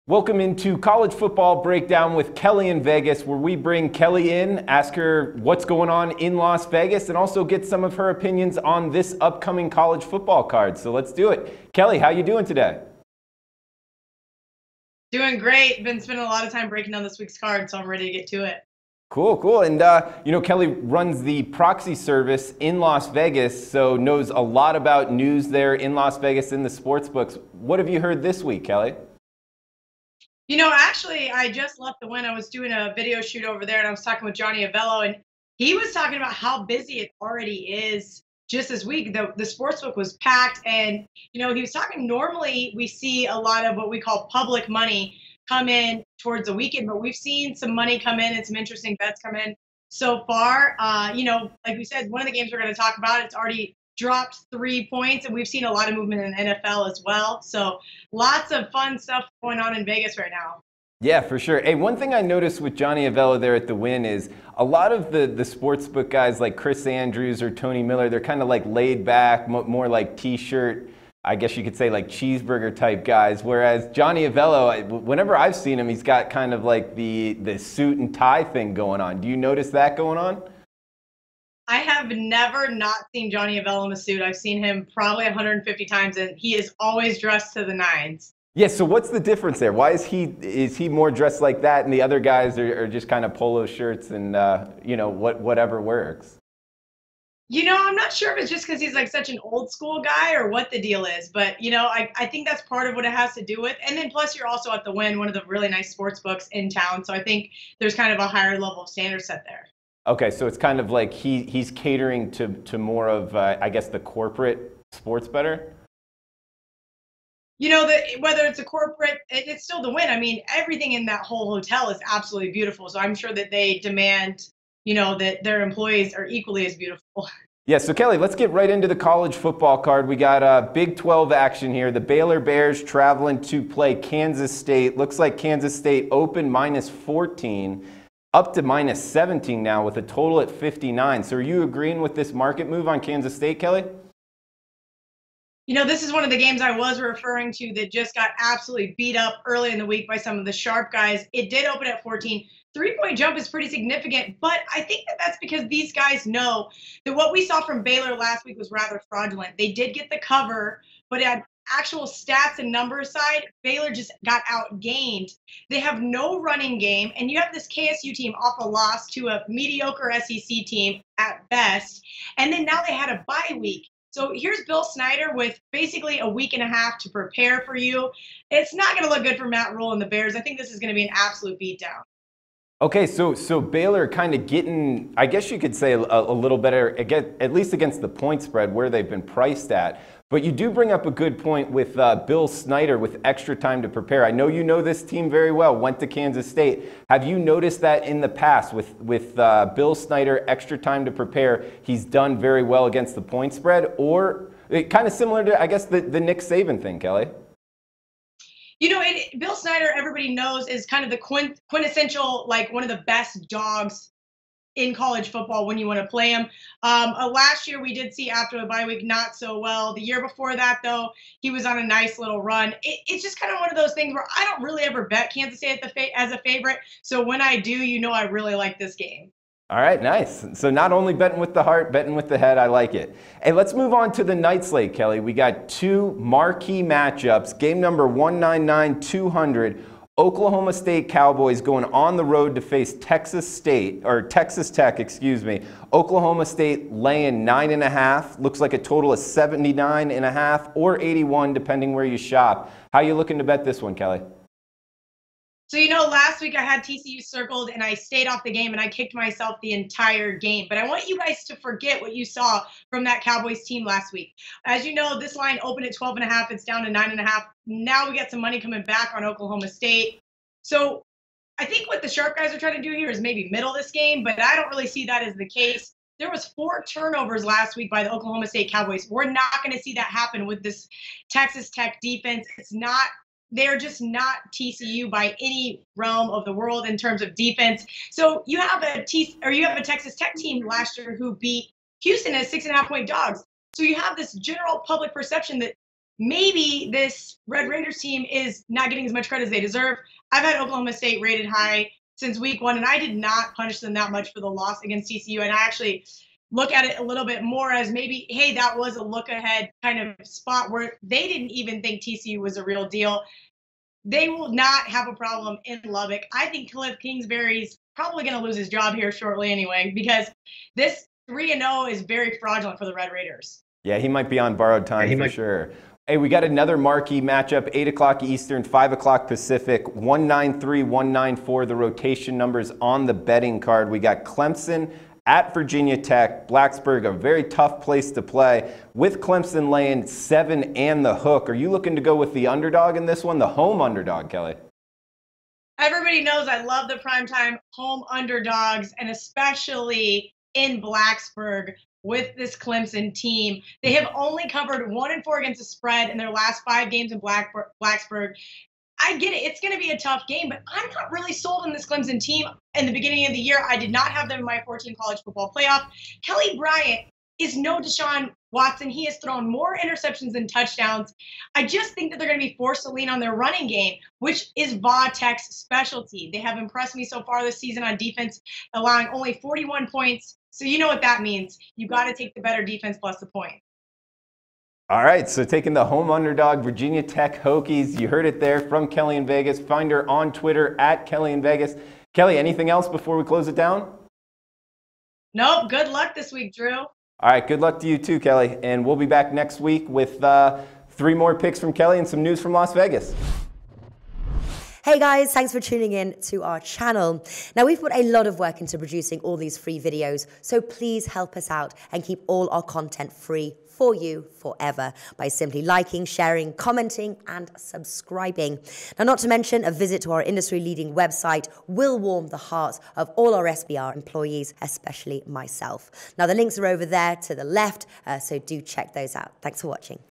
Welcome into College Football Breakdown with Kelly in Vegas, where we bring Kelly in, ask her what's going on in Las Vegas, and also get some of her opinions on this upcoming college football card. So let's do it. Kelly, how you doing today? Doing great. Been spending a lot of time breaking down this week's card, so I'm ready to get to it. Cool, cool. And, Kelly runs the proxy service in Las Vegas, so knows a lot about news there in Las Vegas in the sports books. What have you heard this week, Kelly? Actually, I just left the Wynn. I was doing a video shoot over there, and I was talking with Johnny Avello, and he was talking about how busy it already is just this week. The Sportsbook was packed, and, he was talking, normally we see a lot of what we call public money come in towards the weekend, but we've seen some money come in and some interesting bets come in so far. Like we said, one of the games we're going to talk about, it's already dropped 3 points, and we've seen a lot of movement in the NFL as well. So lots of fun stuff going on in Vegas right now. Yeah, for sure. Hey, one thing I noticed with Johnny Avello there at the Wynn is a lot of the sportsbook guys like Chris Andrews or Tony Miller, they're kind of like laid back, more like T-shirt, I guess you could say like cheeseburger type guys. Whereas Johnny Avello, whenever I've seen him, he's got kind of like the suit and tie thing going on. Do you notice that going on? I have never not seen Johnny Avello in a suit. I've seen him probably 150 times, and he is always dressed to the nines. Yeah, so what's the difference there? Why is he more dressed like that, and the other guys are just kind of polo shirts and whatever works? I'm not sure if it's just because he's like such an old school guy or what the deal is, but I think that's part of what it has to do with. And then plus you're also at the Wynn, one of the really nice sports books in town, so I think there's kind of a higher level of standard set there. Okay, so it's kind of like he's catering to more of, I guess, the corporate sports bettor? Whether it's a corporate, it's still the Wynn. I mean, everything in that whole hotel is absolutely beautiful. So I'm sure that they demand, that their employees are equally as beautiful. Yeah, so Kelly, let's get right into the college football card. We got Big 12 action here. The Baylor Bears traveling to play Kansas State. Looks like Kansas State open -14. Up to -17 now with a total at 59. So are you agreeing with this market move on Kansas State, Kelly? This is one of the games I was referring to that just got absolutely beat up early in the week by some of the sharp guys. It did open at 14. 3-point jump is pretty significant, but I think that that's because these guys know that what we saw from Baylor last week was rather fraudulent. They did get the cover, but at actual stats and numbers side, Baylor just got outgained. They have no running game, and you have this KSU team off a loss to a mediocre SEC team at best, and then now they had a bye week. So here's Bill Snyder with basically a week and a half to prepare for you. It's not going to look good for Matt Rule and the Bears. I think this is going to be an absolute beatdown. Okay, so Baylor kind of getting, I guess you could say, a little better, at least against the point spread where they've been priced at. But you do bring up a good point with Bill Snyder with extra time to prepare. I know you know this team very well, went to Kansas State. Have you noticed that in the past with Bill Snyder, extra time to prepare, he's done very well against the point spread? Or kind of similar to, I guess, the Nick Saban thing, Kelly? Bill Snyder, everybody knows, is kind of the quintessential, like one of the best dogs in college football when you want to play him. Last year we did see after the bye week not so well. The year before that, though, he was on a nice little run. It's just kind of one of those things where I don't really ever bet Kansas State as a favorite. So when I do, I really like this game. All right, nice. So not only betting with the heart, betting with the head. I like it. Hey, let's move on to the night slate, Kelly. We got two marquee matchups. Game number 199-200. Oklahoma State Cowboys going on the road to face Texas Tech, excuse me. Oklahoma State laying 9.5. Looks like a total of 79.5 or 81, depending where you shop. How are you looking to bet this one, Kelly? So, last week I had TCU circled and I stayed off the game and I kicked myself the entire game. But I want you guys to forget what you saw from that Cowboys team last week. As you know, this line opened at 12.5. It's down to 9.5. Now we get some money coming back on Oklahoma State. So I think what the sharp guys are trying to do here is maybe middle this game, but I don't really see that as the case. There was 4 turnovers last week by the Oklahoma State Cowboys. We're not going to see that happen with this Texas Tech defense. They're just not TCU by any realm of the world in terms of defense. So you have a Texas Tech team last year who beat Houston as 6.5-point dogs. So you have this general public perception that maybe this Red Raiders team is not getting as much credit as they deserve. I've had Oklahoma State rated high since week 1, and I did not punish them that much for the loss against TCU. And I actually look at it a little bit more as maybe, hey, that was a look ahead kind of spot where they didn't even think TCU was a real deal. They will not have a problem in Lubbock. I think Cliff Kingsbury's probably going to lose his job here shortly anyway, because this 3-0 is very fraudulent for the Red Raiders. Yeah, he might be on borrowed time for sure. Hey, we got another marquee matchup, 8 o'clock Eastern, 5 o'clock Pacific, 193, 194, the rotation numbers on the betting card. We got Clemson at Virginia Tech, Blacksburg, a very tough place to play, with Clemson laying 7 and the hook. Are you looking to go with the underdog in this one, the home underdog, Kelly? Everybody knows I love the primetime home underdogs, and especially in Blacksburg with this Clemson team. They have only covered 1-4 against the spread in their last 5 games in Blacksburg. I get it. It's going to be a tough game, but I'm not really sold on this Clemson team. In the beginning of the year, I did not have them in my 14 college football playoff. Kelly Bryant is no Deshaun Watson. He has thrown more interceptions than touchdowns. I just think that they're going to be forced to lean on their running game, which is Va Tech's specialty. They have impressed me so far this season on defense, allowing only 41 points. So you know what that means. You got to take the better defense plus the point. All right, so taking the home underdog, Virginia Tech Hokies. You heard it there from KellyInVegas. Find her on Twitter at KellyInVegas. Kelly, anything else before we close it down? Nope. Good luck this week, Drew. All right, good luck to you too, Kelly. And we'll be back next week with 3 more picks from Kelly and some news from Las Vegas. Hey guys, thanks for tuning in to our channel. Now, we've put a lot of work into producing all these free videos, so please help us out and keep all our content free for you forever by simply liking, sharing, commenting, and subscribing. Now, not to mention, a visit to our industry-leading website will warm the hearts of all our SBR employees, especially myself. Now, the links are over there to the left, so do check those out. Thanks for watching.